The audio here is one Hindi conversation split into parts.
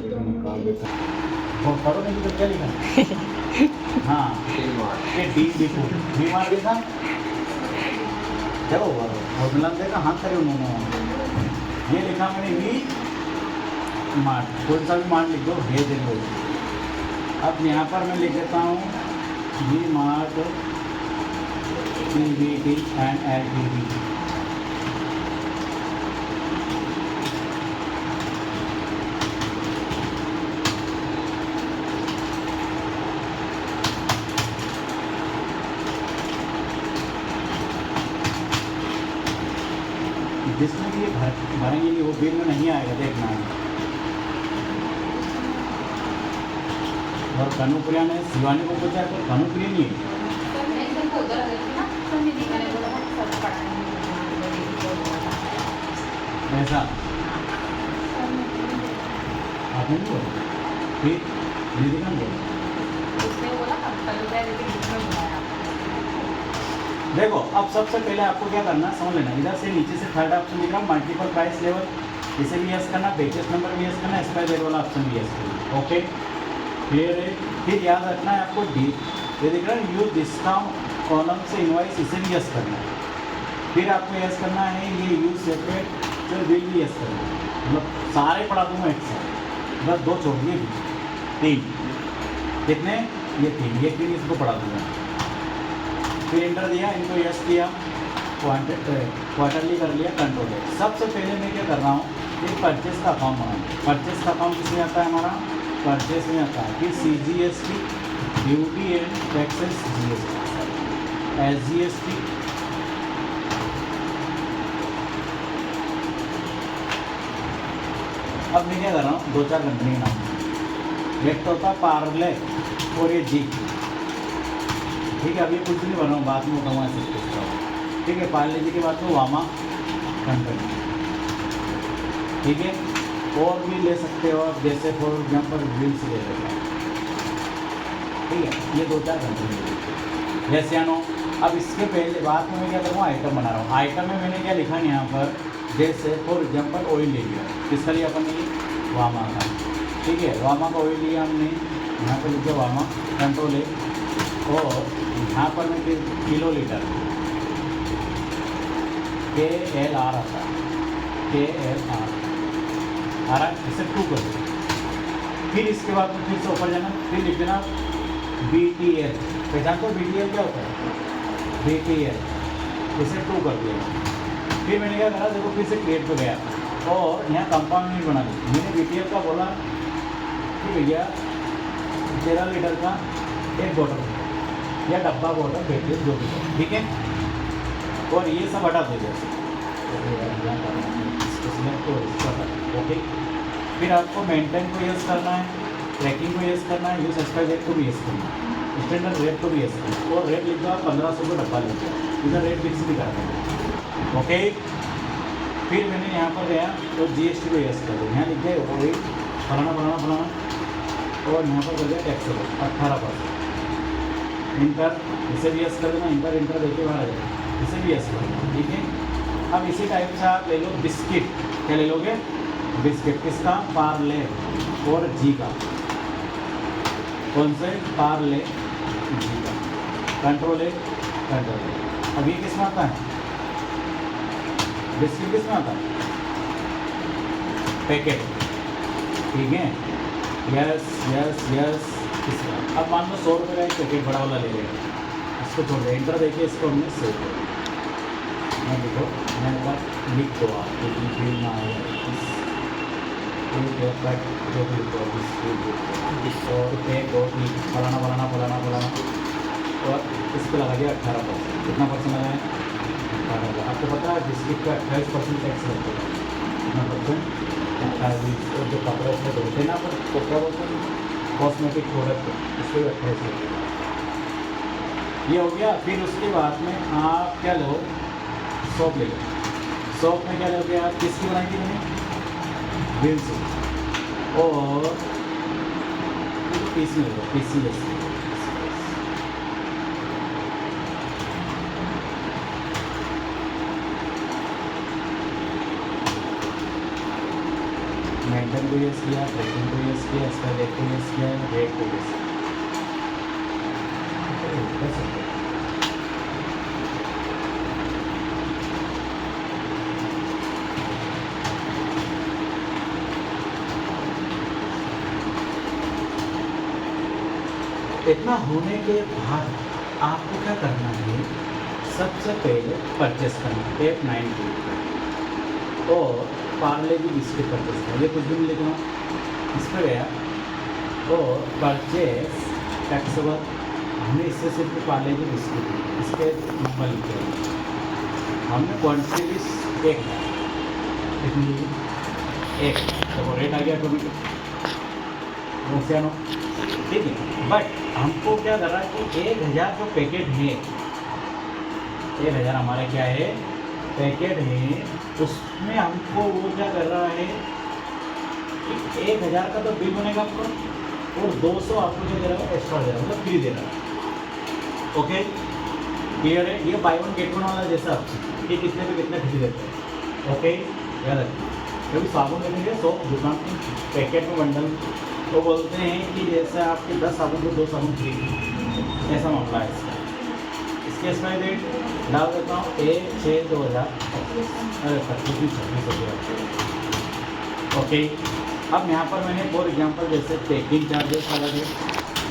निकाल देता वो करो नहीं तो क्या लिखा हाँ ये डी लिखो डी मार देखा चलो और मिलान देखा हाथ करे उन्होंने ये लिखा मैंने वी मार्ट कोई सा भी मार्ट लिख दो भेज देंगे। अब यहाँ पर मैं लिख देता हूँ V Mart CVT and LTD। जिसमें भी ये भरेंगे नहीं वो बिल में नहीं आएगा देखना। और कनुप्रिया ने शिवानी को पूछा तो कनुप्रिया नहीं है ऐसा आपने नहीं बोला फिर दीदी का बोला देखो। अब सबसे पहले आपको क्या करना समझ लेना इधर से नीचे से थर्ड ऑप्शन दिख रहा है मल्टीपल प्राइस लेवल इसे भी यस करना बेचेस नंबर भी यस करना एक्सपायर डेट वाला ऑप्शन भी यस करना ओके। फिर याद रखना है आपको डी ये दिख रहा है यूज डिस्काउंट कॉलम से इनवाइस इसे भी यस करना है। फिर आपको यस करना है ये यूज सेपरेट जो बिल भी यस करना है मतलब सारे पढ़ा दूंगा एक साथ बस दो छोड़ दिए भी तीन कितने ये तीन इसको पढ़ा दूंगा। फिर इंटर दिया इनको यस किया क्वार्टरली कर लिया कंट्रोल है। सबसे पहले मैं क्या कर रहा हूँ एक परचेस का अकाउंट बनाऊँ। परचेस का अकाउंट किसमें आता है हमारा परचेस में आता है। फिर CGST duty and taxes GST SGST अब मैं क्या कर रहा हूँ दो चार कंपनी का नाम एक तो होता पार्ले और ये जी ठीक है। अभी कुछ नहीं बना हूँ बाद में बताऊँगा ऐसे कुछ ठीक है। पार्ले जी के बाद तो वामा कंपनी ठीक है। और भी ले सकते हो आप जैसे फॉर एग्जाम्पल ड्रीम्स ले लेते हैं ठीक है। ये दो चार कंपनी जैसे आनो। अब इसके पहले बाद में मैं क्या करूँगा आइटम बना रहा हूँ। आइटम में मैंने क्या लिखा है यहाँ पर जैसे फॉर एग्जाम्पल ऑयल ले लिया किसका लिया अपन ने वामा का ठीक है। वामा का ऑयल लिया हमने यहाँ पर लिखा वामा कंट्रोल है और यहाँ पर मैं किलो लीटर KLR आता है KLR आ रहा है इसे 2 कर दो। फिर इसके बाद में फिर से ऊपर जाना फिर लिख देना BTL पहचान को BTL क्या होता है BTL इसे 2 कर दिया। फिर मैंने क्या करा देखो फिर से क्रिएट पे गया और यहाँ कंपाउंड यूनिट बना दी। मैंने BTL का बोला कि भैया 13 लीटर का एक बोतल या डब्बा बोतल BTL जो भी ठीक है। और ये सब हटा दे जैसे ओके। फिर आपको मेंटेन को यूज़ करना है ट्रैकिंग को यूज़ करना है यूज़ एक्सपायर डेट को भी यूज़ करना है स्टैंडर्ड रेट को भी यूज़ करना है। और रेट लिख दो आप 1500 का डब्बा लिख दो इधर रेट फिक्स भी करना है ओके। फिर मैंने यहाँ पर गया तो GST को यूज़ कर दो यहाँ लिख दिया वही फलाना और यहाँ पर कर दिया टैक्स 18% इंटर इसे भी यस कर देना इंटर देखिए बाहर आ जाएगा इसे भी यस कर देना ठीक है। अब इसी टाइप से आप ले लो बिस्किट क्या ले लोगे बिस्किट किसका पार्ले और जी का कौन से पार्ले जी का कंट्रोल है अब ये किस में आता है बिस्किट किस में आता है पैकेट ठीक है। यस अब मान लो 100 रुपये का एक पैकेट बड़ा वाला ले लेगा इसको छोड़ दे इंटर देखिए इसको हमने सेव कर मैं देखो मैं एक बार लिख दो आपको बिल ना आएगा फलाना और इस पर लगा दिया 18%। कितना परसेंट लगाए 18। आपको पता है बिस्किट का 28% टैक्स लगता है कितना परसेंट 28। और जो कपड़े उसमें धोते हैं ना पर तो क्या बोलते हैं कॉस्मेटिक प्रोडक्ट उस पर 28 लगता है। ये हो गया। फिर उसके बाद में आप क्या लो सॉप ले लो। सॉप में क्या लोगे आप किसकी बनाएंगे मैंने बिल से और पीस में लो पीसी जैसे मेंटेन को यूज़ किया, ट्रैकिंग को यूज़ किया, इसका रेट को यूज़ किया, रेट को यूज़ किया। इतना होने के बाद आपको क्या करना है, सबसे पहले परचेस करना है F90 और पार्ले जी बिस्किट परचेस करना। ये कुछ भी नहीं लिखना, इस पर गया और परचेस टैक्स वर्क हमने इससे सिर्फ पार्ले जी बिस्किट इसके नंबर लिखे हैं। हमने क्वान्टिटी एक इतनी एक तो रेट आ गया ऑटोमेटिक नो, ठीक है। बट हमको क्या कर रहा है कि 1000 जो पैकेट है, 1000 हमारा क्या है पैकेट है, उसमें हमको वो क्या कर रहा है कि 1000 का तो बिल बनेगा आपको और 200 आपको क्या दे रहा है एक्स्ट्रा दे रहा है, मतलब फ्री दे रहा है। ओके क्लियर है, ये बाय वन गेट वन वाला जैसा कि कितने पे कितने फ्री देते हैं। ओके याद रखिए, कभी साबुन लेंगे सोप दुकान पैकेट में बंडल तो बोलते हैं कि जैसे आपके 10 साबुन को 2 साबुन फ्री, ऐसा मामला है इसका। इसके एक्सपायरी डेट डाल देता हूँ 1/6/2000, अरे 25-26 हो गया। ओके अब यहाँ पर मैंने फॉर एग्जांपल जैसे पैकिंग चार्जेस लगा दिए,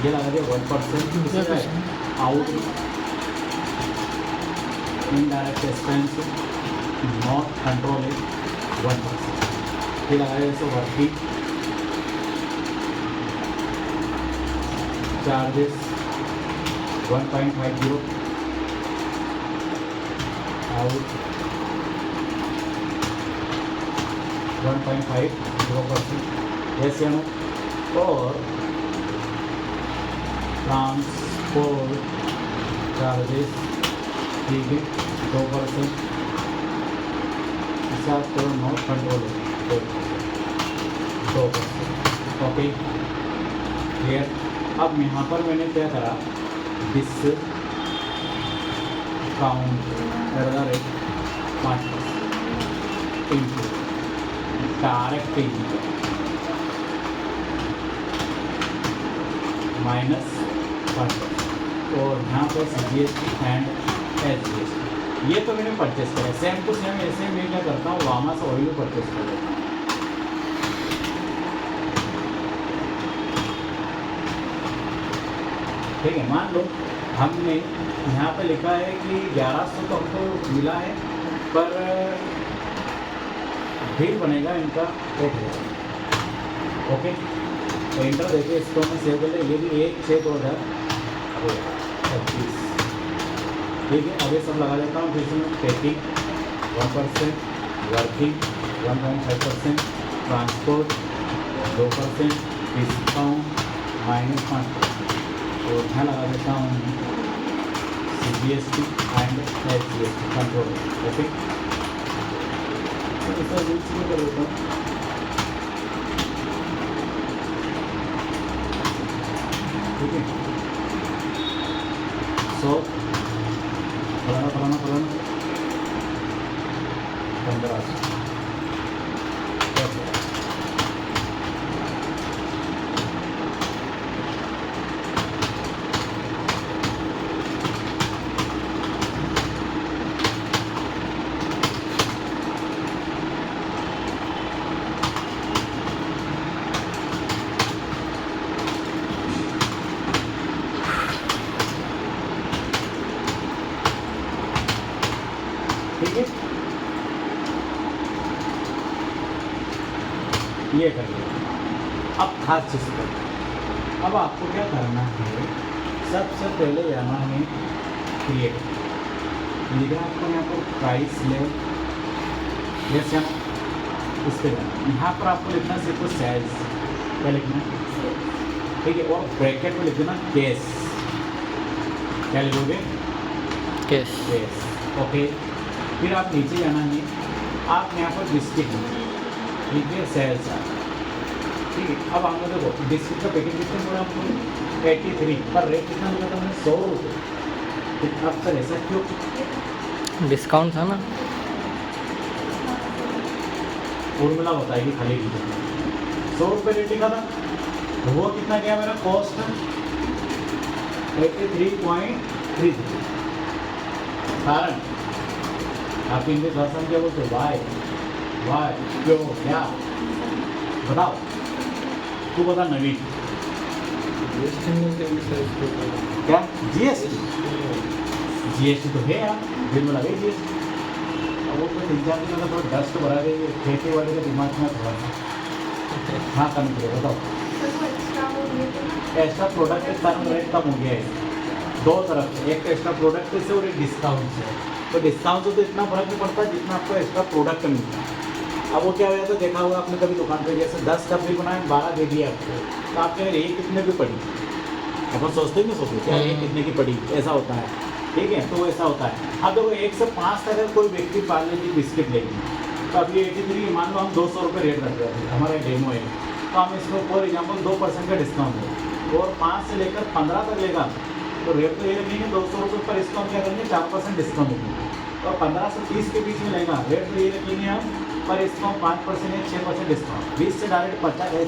ये लगा दिया 1%, out indirect expense not control 1%, ये लगा दिया जैसे वर्किंग चार्जेस 1.50 आउट 1.50% जैसे हम, और ट्रांसपोर्ट चार्जेस ठीक है 2%, हिसाब करो नॉट कंट्रोल 2%। Okay clear. अब यहाँ पर मैंने क्या करा, डिस्काउंट रेट 5% इंटू डायरेक्ट -5%, और यहाँ पर CGST एंड SGST, ये तो मैंने परचेस किया। सेम टू सेम ऐसे मैं क्या करता हूँ वामा से ऑयल परचेस कर लेता हूँ। ठीक है, मान लो हमने यहाँ पे लिखा है कि 1100 तो हमको मिला है, पर बिल बनेगा इनका 1000। ओके तो इंटर देखिए, इसको मैं सेव कर ले, ये भी 1/6/2025, ठीक है। अब ये सब लगा देता हूँ, फिर से मैं पैकिंग 1%, वर्किंग 1.5%, ट्रांसपोर्ट 2%, डिस्काउंट -5%, और यहाँ लगा देता हूँ CGST and SGST control. Okay तो इसका यूज में कर देता हूँ, ठीक है। सो फलाना 1500 ठीक है, ये कर लिया। अब खास चीज़ पर, अब आपको क्या करना है, सबसे पहले जाना है क्रिएट, लिखना आपको यहाँ पर प्राइस लेवल, जैसे हम इस पर जाना, यहाँ पर आपको लिखना सिर्फ सेल्स, क्या लिखना है, ठीक है, और ब्रैकेट में लिख देना कैश, क्या लिखोगे कैश, ओके। फिर आप नीचे जाना है, आप यहाँ पर डिस्ट्रिक्ट, ठीक है, सेल्स आ, ठीक है। अब हम देखो डिस्ट्रिक्ट का पैकेट कितने बोला आपको 83, पर रेट कितना मिला था मैंने 100 रुपये। अब सर ऐसा क्यों, डिस्काउंट था ना, फॉर्मूला बताइए खाली कीजिए। ₹100 रेट लिखा था, तो वो कितना गया मेरा कॉस्ट 83.30। कारण आप इंग्लिश भाषा में क्या बोलते हो? वाई क्यों क्या बताओ, तू बता नवीन। क्या जीएसटी तो है यार, बिल में लगे जीएसटी। अब वो कोई 3-4 दिन में थोड़ा डस्ट भरा देंगे खेती वाले के दिमाग में थोड़ा सा। हाँ कम करो बताओ। एक्स्ट्रा प्रोडक्ट के कारण रेट कम हो गया है दो तरफ से, एक एक्स्ट्रा प्रोडक्ट से और एक डिस्काउंट से। तो डिस्काउंट से तो इतना फर्क नहीं पड़ता जितना आपको एक्स्ट्रा प्रोडक्ट मिलता है। अब वो क्या हो जाता है, देखा होगा आपने कभी दुकान पे, जैसे 10 कप भी बनाए 12 दे दिए आपको, तो आप कह रहे ये कितने की पड़ी, अपन सोचते नहीं सोचते क्या ये कितने की पड़ी, ऐसा होता है। ठीक है, तो ऐसा होता है। अब देखो 1 से 5 तक अगर कोई व्यक्ति पार्ले जी बिस्किट लेगी, तो अभी 83 मान लो हम ₹200 रेट रख रहे हैं, हमारा डेमो है, तो हम इसको फॉर एग्जाम्पल 2% का डिस्काउंट दें और 5 से लेकर 15 तक लेगा, तो रेट तो ये रखेंगे ₹200 पर, इसको हम क्या करेंगे 4% डिस्काउंट देंगे। तो 15 से 30 के बीच में लेगा रेट तो ये रखेंगे हम, पर इसको 5% या 6% डिस्काउंट। 20 से डायरेक्ट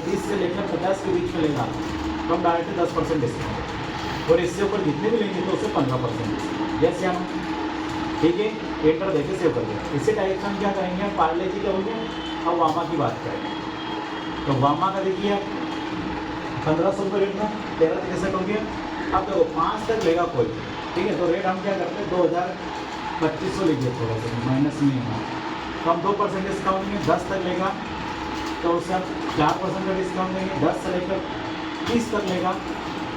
30 से लेकर 50 के बीच में लेगा तो हम डायरेक्ट 10% डिस्काउंट, और इससे ऊपर जितने भी लेंगे तो उससे 15%। यस या नो? ठीक है, एंटर देके सेव कर दिया। इसी टाइप से हम क्या करेंगे, पार्ले जी का हो गया। अब वामा की बात करें तो वामा का देखिए आप ₹1500 रेट में 13 हो गया। अब देखो 5 तक लेगा कोई, ठीक है, तो रेट हम क्या करते हैं 2250 लीजिए, थोड़ा सा माइनस में है, तो हम 2% डिस्काउंट देंगे। 10 तक लेगा तो उससे हम 4% का डिस्काउंट देंगे। 10 से लेकर 30 तक लेगा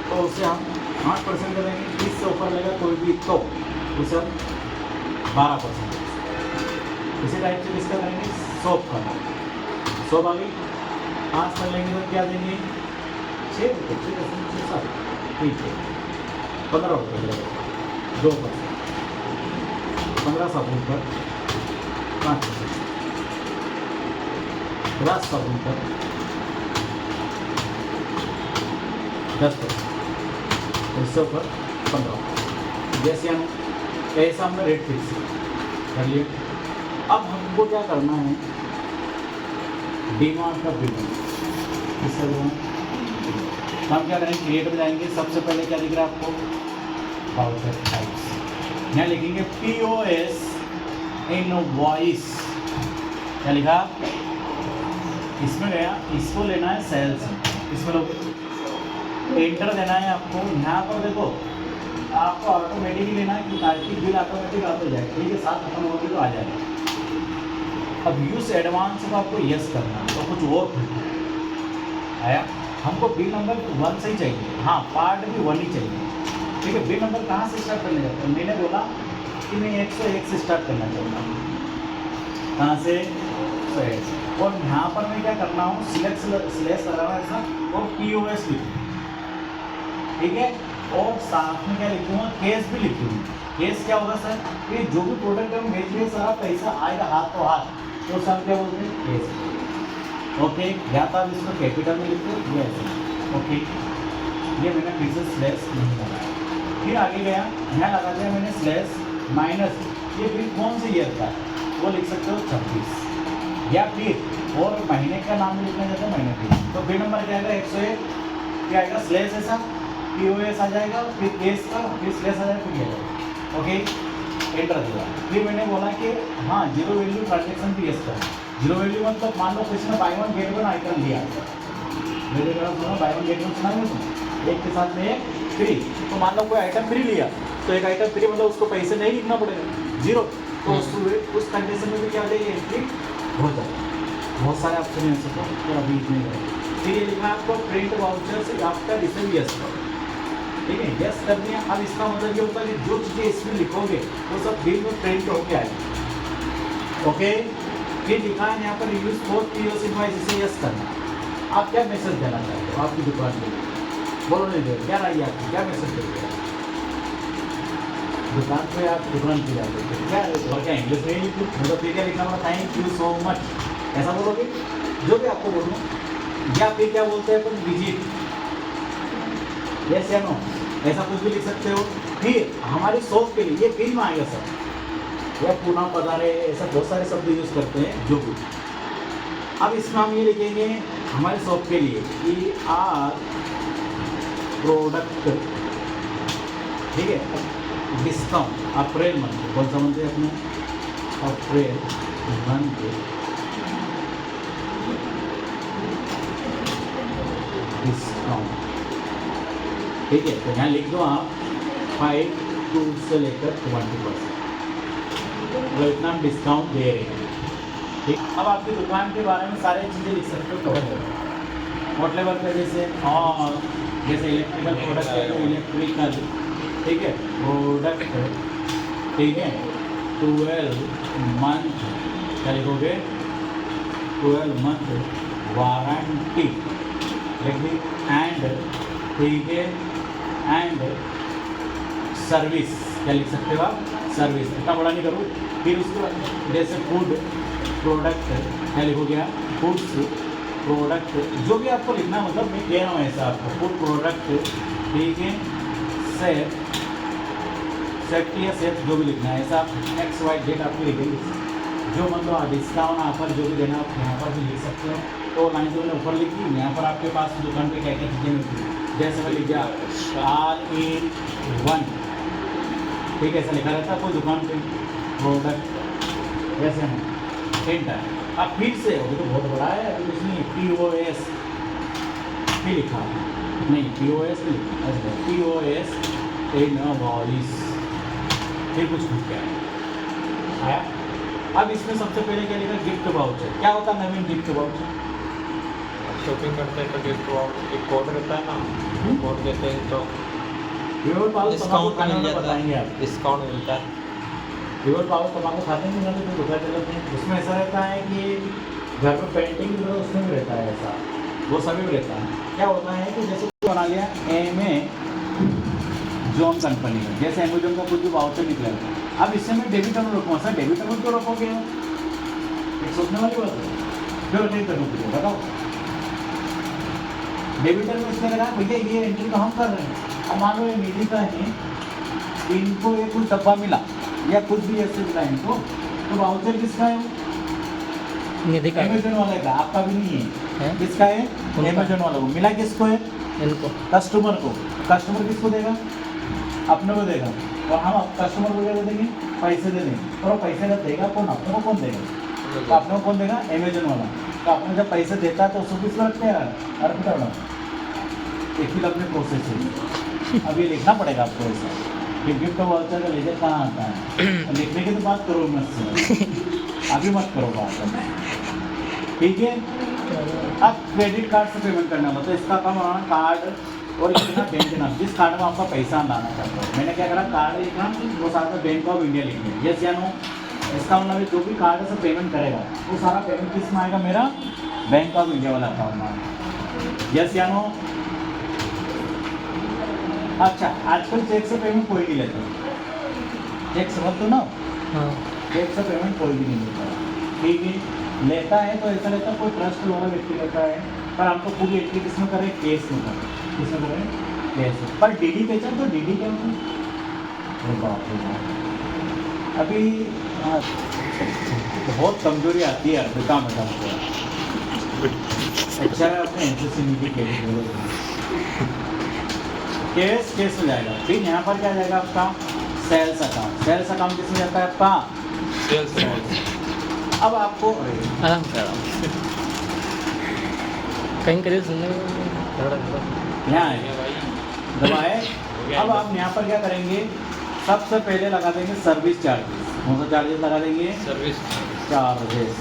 तो उससे हम 8% का देंगे। 30 से ऊपर लेगा कोई भी तो उसे हम 12%। इसी टाइप से किसका करेंगे, सोप का। सोप आ गई। 5 तक लेंगे तो क्या देंगे ₹6, ठीक है, ₹15 लगेगा 2%। 15 साबुन पर 5%, 50 साबुन पर 10%, इससे ऊपर 15। जैसे हम ऐसा हमने रेट फिक्स कर लिए। अब हमको क्या करना है, डिमांड का बिल इससे हम क्या करेंगे, क्रिएट में जाएंगे। सबसे पहले क्या दिख रहा है आपको, वाउचर टाइप्स, यहाँ लिखेंगे POS इनवॉइस। क्या लिखा, इसमें गया, इसको लेना है सेल्स, इसमें लोग एंटर देना है आपको। यहाँ पर देखो आपको ऑटोमेटिकली लेना है क्योंकि बिल ऑटोमेटिक आता जाएगा, ठीक है, 7 खत्म होगी तो आ जाएगा। अब यूज एडवांस को आपको यस करना है, तो कुछ और आया, हमको बिल नंबर 1 से ही चाहिए। हाँ, पार्ट भी 1 ही चाहिए, ठीक है। बिल नंबर कहाँ से स्टार्ट करने जाते हैं, मैंने बोला कि मैं 101 से स्टार्ट करना चाहता हूँ, कहाँ से 101। और यहाँ पर मैं क्या करना हूँ, सिलेक्ट स्लैश लगाना ऐसा और POS लिखूँ, ठीक है। और साथ में क्या लिखूँगा, केस भी लिखूँगा। केस क्या होगा सर, ये जो भी प्रोडक्ट हम बेच रहे सारा पैसा आएगा हाथ तो हाथ, तो सर क्या बोलते हैं केस। ओके, या तो आप इसको कैपिटल में लिखो ये ऐसे, ओके। ये मैंने फिर से स्लैश नहीं लगाया, फिर आगे गया, यहाँ लगा दिया मैंने स्लैश माइनस। ये बिल कौन से ईयर का है वो लिख सकते हो 26, या फिर और महीने का नाम लिखना चाहते हैं महीने का, तो बिल नंबर क्या आएगा 101, क्या आएगा स्लैश ऐसा, POS आ जाएगा, फिर केस का, फिर स्लैश आ जाएगा, फिर ये आएगा, ओके। एंटर दिया। फिर मैंने बोला कि हाँ 0 वैल्यू ट्रांजेक्शन भी यस करें। 0 वैल्यू मतलब मान लो किसी ने बाय 1 गेट 1 आइटम लिया, मेरे घर सुना बाय 1 गेट 1 सुना है, एक के साथ में एक फ्री। तो मान लो कोई आइटम फ्री लिया, तो एक आइटम फ्री मतलब उसको पैसे नहीं लिखना पड़ेगा, 0, तो उस कंडीशन में भी क्या हो जाएगी, एंट्री हो जाएगी। बहुत सारे ऑप्शन हैं इसको, तो अभी इतने करें। फिर ये लिखा आपको प्रिंट वाउचर से आपका रिसीव यस करो, ठीक है, यस कर दिया। अब इसका मतलब ये होता है कि जो चीज़ें इसमें लिखोगे वो सब बिल में प्रिंट होके आएगी, ओके। फिर लिखा है यहाँ पर यूज फॉर POS इनवॉइस, इसे यस करना। आप क्या मैसेज देना चाहते हो आपकी दुकान के लिए, बोलो नहीं दे, क्या राय आपकी, क्या मैसेज देते हो दुकान पे, आप दुकान पे जाते हो क्या, और क्या इंग्लिश में ही लिखो, मतलब फिर क्या लिखना होगा, थैंक यू सो मच, ऐसा बोलोगे जो भी आपको बोलूँ, या फिर क्या बोलते हैं अपन विजिट, यस या नो, ऐसा कुछ भी लिख सकते हो। फिर हमारी शॉप के लिए ये फिर में आएगा सर, या पुनः पधारे, ऐसा बहुत सारे शब्द यूज़ करते हैं जो भी। अब इसमें हम ये लिखेंगे हमारे शॉप के लिए ER प्रोडक्ट, ठीक है। डिस्काउंट अप्रैल मंथ, कौन सा मंथ है अपने, अप्रैल मंथ डिस्काउंट, ठीक है। तो यहाँ लिख दो आप 5 to से लेकर 20%, तो इतना हम डिस्काउंट दे रहे हैं, ठीक। अब आपकी दुकान के बारे में सारी चीज़ें लिख सकते हो कवर हो वॉट लेवल पे, जैसे इलेक्ट्रिकल प्रोडक्ट है तो इलेक्ट्रिकल, ठीक है, प्रोडक्ट, ठीक है। 12 मंथ क्या लिखोगे, 12 मंथ वारंटी लिख दी, एंड, ठीक है, एंड सर्विस क्या लिख सकते हो आप, सर्विस, इतना बड़ा नहीं करूँ। फिर उसके बाद जैसे फूड प्रोडक्ट क्या लिखोगे आप, फूड्स प्रोडक्ट, जो भी आपको लिखना, मतलब मैं कह रहा हूँ ऐसा आपको, फूड प्रोडक्ट, ठीक है, सेफ्टी या सेफ जो भी लिखना है ऐसा XYZ आपको लिखेंगे, जो मतलब डिस्काउंट ऑफर जो भी देना आप यहाँ पर भी लिख सकते हो। तो लाइन जो मैंने ऊपर लिखी, यहाँ पर आपके पास दुकान पे क्या क्या चीज़ें मिलती है, जैसे मैं लिख दिया R-in-1, ठीक है, ऐसा लिखा रहता है कोई दुकान पे प्रोडक्ट, ऐसे है हिंट है। अब फिर से अभी तो बहुत बड़ा है, अभी कुछ नहीं, POS भी लिखा नहीं, POS भी लिखा, ऐसे POS इनवॉइस, फिर कुछ नहीं क्या आया। अब इसमें सबसे पहले क्या लिखा, गिफ्ट वाउचर। क्या होता है नवीन गिफ्ट वाउचर, शॉपिंग करते हैं तो गिफ्ट वाउचर एक कोड रहता है ना, कोड देते हैं तो डिस्काउंट मिल जाता बताएंगे है, आप। डिस्काउंट मिलता है। प्योर पावर तम्बाकू खाते हैं ना, तो दुकान चलाते हैं, उसमें ऐसा रहता है कि घर पर पेंटिंग भी उसमें भी रहता है ऐसा, वो सभी में रहता है। क्या होता है कि जैसे बना लिया Amazon कंपनी में, जैसे अमेजोन का कुछ भी वाउचर निकलेगा, अब इससे मैं डेबिट अमाउंट रखूँगा, सर डेबिट अमाउंट क्यों रखोगे, एक सोचने वाली बात है, क्यों नहीं करूँगी बताओ। डेबिट में इसमें लगा भैया ये एंट्री तो हम कर रहे हैं, अब मान लो ये निधि का है, इनको ये कुछ डब्बा मिला या कुछ भी ऐसे मिला इनको, तो वाउचर किसका है, निधि का, अमेजोन वाले का, आपका भी नहीं है, किसका है, अमेजोन वाला को मिला, किसको है, इनको कस्टमर को। कस्टमर किसको देगा, अपने को देगा, और हम कस्टमर को क्या दे देंगे, पैसे दे देंगे, और वो पैसे जब देगा कौन, अपने को कौन देगा, तो अपने को कौन देगा, अमेजोन वाला। तो अपने जब पैसे देता है तो उसको किस रखते हैं, अरे बेटा एक ही अपने प्रोसेस है। अब ये लिखना पड़ेगा आपको ऐसा कि गिफ्ट वाउचर का लेजर कहाँ आता है, लिखने की तो बात करो मत से, अभी मत करो बात, ठीक है। अब क्रेडिट कार्ड से पेमेंट करना होता है, तो इसका काम होना कार्ड और इतना बैंक देना, जिस कार्ड में आपका पैसा लाना चाहता है। मैंने क्या करा, कार्ड लिखा, वो साथ में बैंक ऑफ इंडिया लिख दिया, यस या नो। इसका मतलब जो भी कार्ड से पेमेंट करेगा वो सारा पेमेंट किस में आएगा, मेरा बैंक ऑफ इंडिया वाला अकाउंट में, यस या नो। अच्छा, आजकल चेक से पेमेंट कोई नहीं लेता, चेक समझ दो ना, हाँ, चेक से पेमेंट कोई भी नहीं लेता, ठीक है। लेता है तो ऐसा लेता कोई ट्रस्ट वाला व्यक्ति लेता है, पर हमको पूरी एंट्री किस में करें, केस में करें, किस में करें, केस में। पर DD पहचान, तो DD क्या होता है, बाप रे बाप, अभी बहुत कमजोरी आती है यार, काम है अच्छा है अपने एनसीसी नीति के केस हो जाएगा। फिर यहाँ पर क्या जाएगा आपका, सेल्स अकाउंट। सेल्स अकाउंट किस में जाता है आपका, सेल्स। अब आपको आराम कर रहा हूँ, कहीं करीब सुनने में यहाँ है दबाए। अब आप यहाँ पर क्या करेंगे, सबसे पहले लगा देंगे सर्विस चार्जेस। कौन सा चार्जेस लगा देंगे, सर्विस चार्जेस,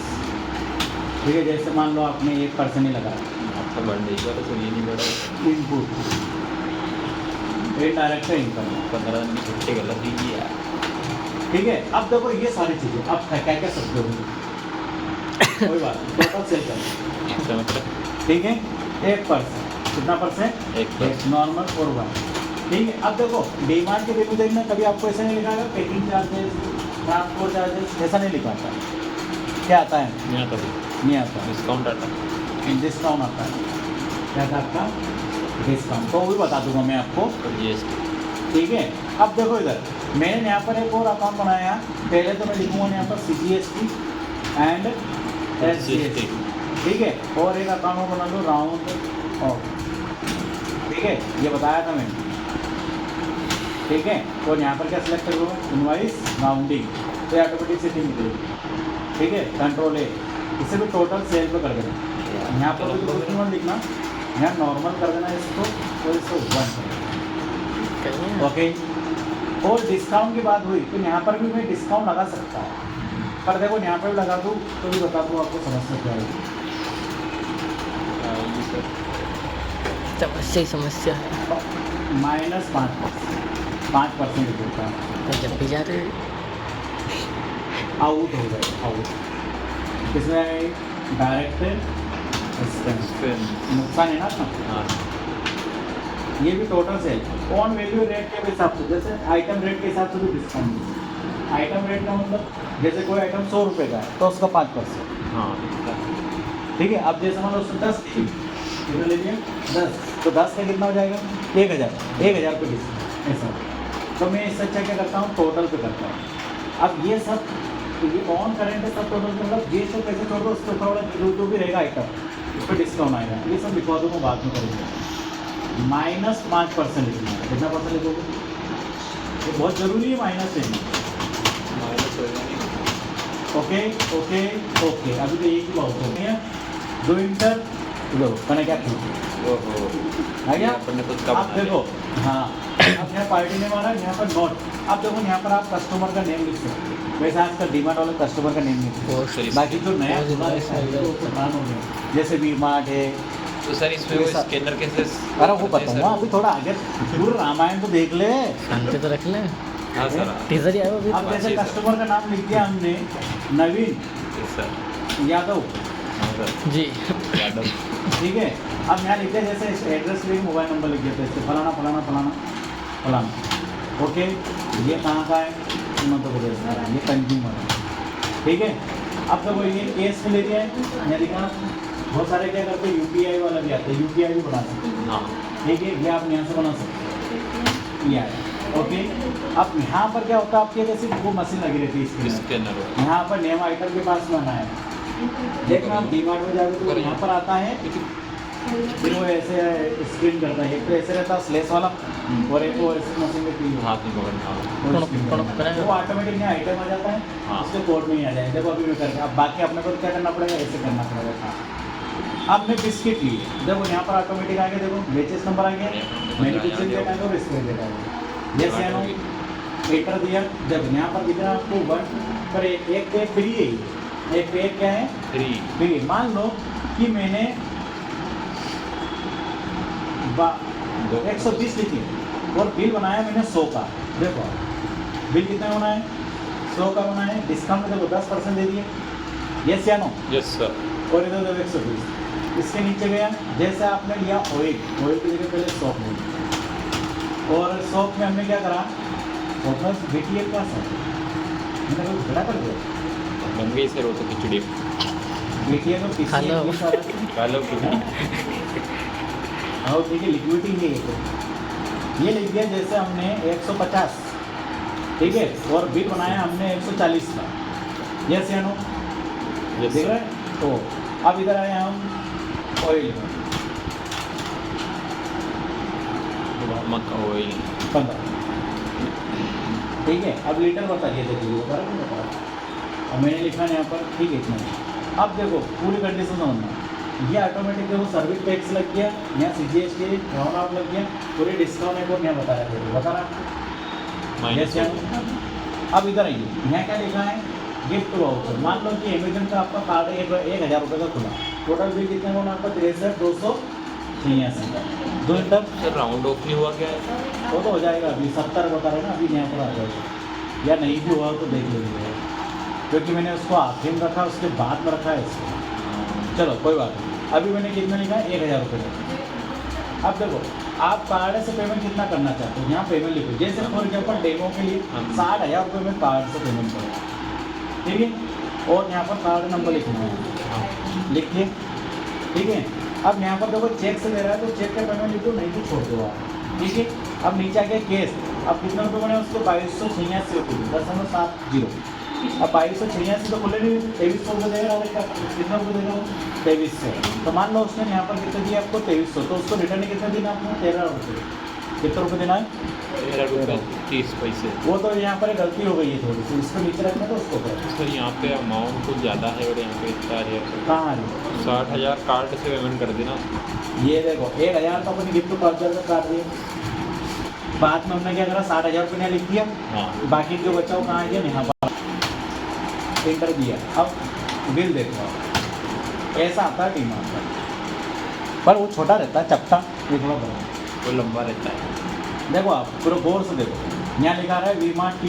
ठीक है। जैसे मान लो आपने 1% ही लगाया, आपका बढ़ने का तो ये नहीं बढ़ा, इनपुट ये डायरेक्ट इनकम, 15 दिन की छुट्टी गलत दीजिए यार, ठीक है। अब देखो ये सारी चीज़ें अब क्या क्या शब्द होंगे, कोई बात नहीं, टोटल सेल कर, इसका मतलब ठीक है। 1%, कितना परसेंट, 1%, नॉर्मल और 1, ठीक है। अब देखो डिमांड के बिल्कुल देखना, कभी आपको ऐसा नहीं लिखा है पैकिंग चार्जेस, ट्रांसपोर्ट चार्जेस, ऐसा नहीं लिखा आता, क्या आता है, यहाँ पर नहीं आता, डिस्काउंट आता है, डिस्काउंट आता है, क्या था आपका, डिस्काउंट, तो वो भी बता दूंगा मैं आपको, और GST, ठीक है। अब देखो इधर मैंने यहाँ पर एक और अकाउंट बनाया, पहले तो मैं लिखूंगा यहाँ पर CGST एंड SGST, ठीक है। और एक अकाउंट बना लो राउंड ऑफ, ठीक है, ये बताया था मैंने, ठीक है। और यहाँ पर क्या सिलेक्ट करो, इनवाइस राउंडिंग, तो ये ऑटोमेटिक सेटिंग निकलेगी, ठीक है। कंट्रोल ए, इसे भी टोटल सेल पे कर देना, यहाँ पर भी कुछ मत लिखना, यहाँ नॉर्मल कर देना इसको, और इसको 1, ओके। और डिस्काउंट की बात हुई तो यहाँ पर भी मैं डिस्काउंट लगा सकता हूँ, पर देखो यहाँ पर भी लगा दूँ तो भी बता दूँ आपको समझ क्या है। समस्या ही समस्या है। -5% होता है, तो जब भी जा रहे आउट हो गए, आउट इसमें डायरेक्ट नुकसान है ना अपना। हाँ ये भी total sale on value rate के हिसाब से, जैसे आइटम रेट के हिसाब से भी डिस्काउंट। आइटम रेट का मतलब जैसे कोई आइटम 100 रुपये का है तो उसका 5%, हाँ ठीक है। अब जैसे मान लो 10 कितना ले लिया 10, तो 10 का कितना हो जाएगा 1000 रुपये डिस्काउंट ऐसा। तो मैं इससे अच्छा क्या करता हूँ, टोटल पे करता हूँ। अब ये सब ये ऑन करेंट है सब टोटल, मतलब ये सब पैसे छोड़ दो, उसके ऊपर वाला जो भी रहेगा आइटम उस पर डिस्काउंट आएगा। ये सब लिखवा दूँगा बाद में करेंगे। -5% लिखना है, कितना परसेंट लिखोगे, ये बहुत ज़रूरी है माइनस लेना। माइनस होगा नहीं। ओके ओके ओके, अभी तो एक ही बहुत हो गया, दो इंटर लो मैंने क्या किया ओहो, है क्या। अपन ने खुद का आप बना देखो, हाँ अब यहाँ पार्टी ने मारा, यहाँ पर नोट, अब देखो यहाँ पर आप कस्टमर का नेम लिख सकते हो, वैसे आजकल डीमार्ट वाले कस्टमर का नेम लिख सकते वो सही। हो। बाकी जो नया वो खुला है जितना वो पुराना हो गया, जैसे वी मार्ट है। तो सर इसमें ये वो सब- स्कैनर कैसे? अरे वो बताऊँगा, अभी थोड़ा आगे पूरा रामायण तो देख ले। शांति तो रख लें। हाँ सर, टीजर ही आया वो भी। अब जैसे अच्छी सर। कस्टमर का नाम लिख दिया हमने, नवीन सर यादव, हाँ सर जी यादव। ठीक है। अब यहाँ लिखते हैं जैसे एड्रेस लिख, मोबाइल नंबर लिख देते हैं, इससे फलाना फलाना फलाना फलाना, ओके। ये कहाँ का है, मध्य प्रदेश का है, ये कंज्यूमर है, ठीक है। अब तो ये केस में ले लिया है, यहाँ लिखा। बहुत सारे क्या करते हैं, UPI वाला भी आता है, UPI भी बना सकते हैं, हाँ ठीक है। ये आप यहाँ से बना सकते हैं, ये आया, ओके। अब यहाँ पर क्या होता है, आपके जैसे वो मशीन लगी रहती है इसके, स्कैनर हो। यहाँ पर नेम आइटम के पास में आना है, देखना आप डीमार्ट में जाओगे तो यहाँ पर आता है, फिर वो ऐसे स्क्रीन करता है, एक तो ऐसे रहता है स्लेस वाला, और एक वो ऐसे मशीन में क्लिक हाथ में पकड़ना। वो screen करता है। वो ऑटोमेटिक यहाँ आइटम आ जाता है, हाँ। उसके कोड में ही आ जाएगा। देखो अभी मैं करके, अब बाकी अपने को क्या करना पड़ेगा, ऐसे करना पड़ेगा। हाँ अब मैं बिस्किट लिए, देखो यहाँ पर ऑटोमेटिक आ गया, देखो बेचेस नंबर आ गया, मैंने कुछ देखा है और इसमें देखा है, यस या नो, एंटर दिया। जब यहाँ पर दिख रहा है आपको 1 पर एक पे फ्री है, एक पे क्या है 3 फ्री। मान लो कि मैंने 120 लिखी और बिल बनाया मैंने 100 का। देखो बिल कितना होना है, 100 का बना है, डिस्काउंट में देखो 10% दे दिए, यस या नो। Yes sir. और इधर देखो 120, इसके नीचे गया, जैसे आपने लिया ऑयल की जगह पहले सॉप लिया, और सॉप में हमने क्या करा, प्लस BTL का सर मैंने कोई बड़ा कर दिया, बन गई सर वो तो खिचड़ी। BTL में हेलो। कालो की और ठीक है, लिक्विडिटी है ये तो। ये लिख दिया जैसे हमने 150, ठीक है, और बिल बनाया हमने 140 का, यस या नो, यस देख रहे सर। हैं। तो अब इधर आए हम ऑयल में, मक्का ऑयल 15, ठीक है। अब लीटर बता दिए, देखिए बता रहा बता रहा, अब मैंने लिखा है यहाँ पर, ठीक है इतना। अब देखो पूरी कंडीशन समझना, ये ऑटोमेटिक देखो सर्विस टैक्स लग गया, यहाँ CGST राउंड ऑफ लग गया, पूरे डिस्काउंट है वो यहाँ बताया, देखो बता रहा माइनस यस। अब इधर आइए, यहाँ क्या लिखा है, गिफ्ट वाउचर। मान लो कि अमेजन का आपका कार्ड 1000 रुपये का खुला, टोटल बिल कितने होना आपका 63,286 का, 2 इंटर सर राउंड ऑफ नहीं हुआ क्या है? वो तो हो जाएगा। अभी 70 बता रहे ना, अभी यहाँ पर आ जाएगा, या नहीं भी हुआ तो देख लीजिए, क्योंकि मैंने उसको आखिर में रखा, उसके बाद में रखा है इसको। चलो कोई बात नहीं, अभी मैंने कितना लिखा है 1000 रुपये का। अब देखो आप कार्ड से पेमेंट कितना करना चाहते हो, यहाँ पेमेंट लिखो, जैसे फॉर एग्जाम्पल डेमो के लिए 60,000 रुपये में कार्ड से पेमेंट करो, ठीक है। और यहाँ पर कार्ड नंबर लिखना है, लिखिए, ठीक है। अब यहाँ पर देखो चेक से दे रहा है तो चेक का पेमेंट लिखो, नहीं तो छोड़ दो आप, ठीक है। अब नीचे आ गया केस, अब कितने रुपये बने उसको 2286 रुपये 0.70, अब 2286 तो खुले नहीं, 2300 रुपये देगा डायरेक्ट का, कितना रुपये देगा वो? 2300। तो मान लो उसने यहाँ पर कितने दिए आपको 2300, तो उसको रिटर्न कितने देना आपको? 13 रुपये। कितने रुपये देना है? 13 रुपये 30 पैसे। वो तो यहाँ पर गलती हो गई है थोड़ी सी, इसको नीचे रखना तो उसको करो। सर यहाँ पे अमाउंट कुछ ज़्यादा है और यहाँ पे इतना है। कहाँ आ रही 60,000 कार्ड से पेमेंट कर देना। ये देखो 1000 तो अपनी गिफ्ट काउंटर का काट दिया, बाद में हमने क्या करा 60,000 रुपये ने लिख दिया, हाँ बाकी जो बचा वो कहाँ गया? यहाँ पर एंटर दिया। अब बिल देखो आप, ऐसा आता है डिमांड पर वो छोटा रहता है चपटा, ये थोड़ा बड़ा। वो लंबा रहता है। देखो आप पूरा गौर से देखो, यहाँ लिखा रहा है वी मार्ट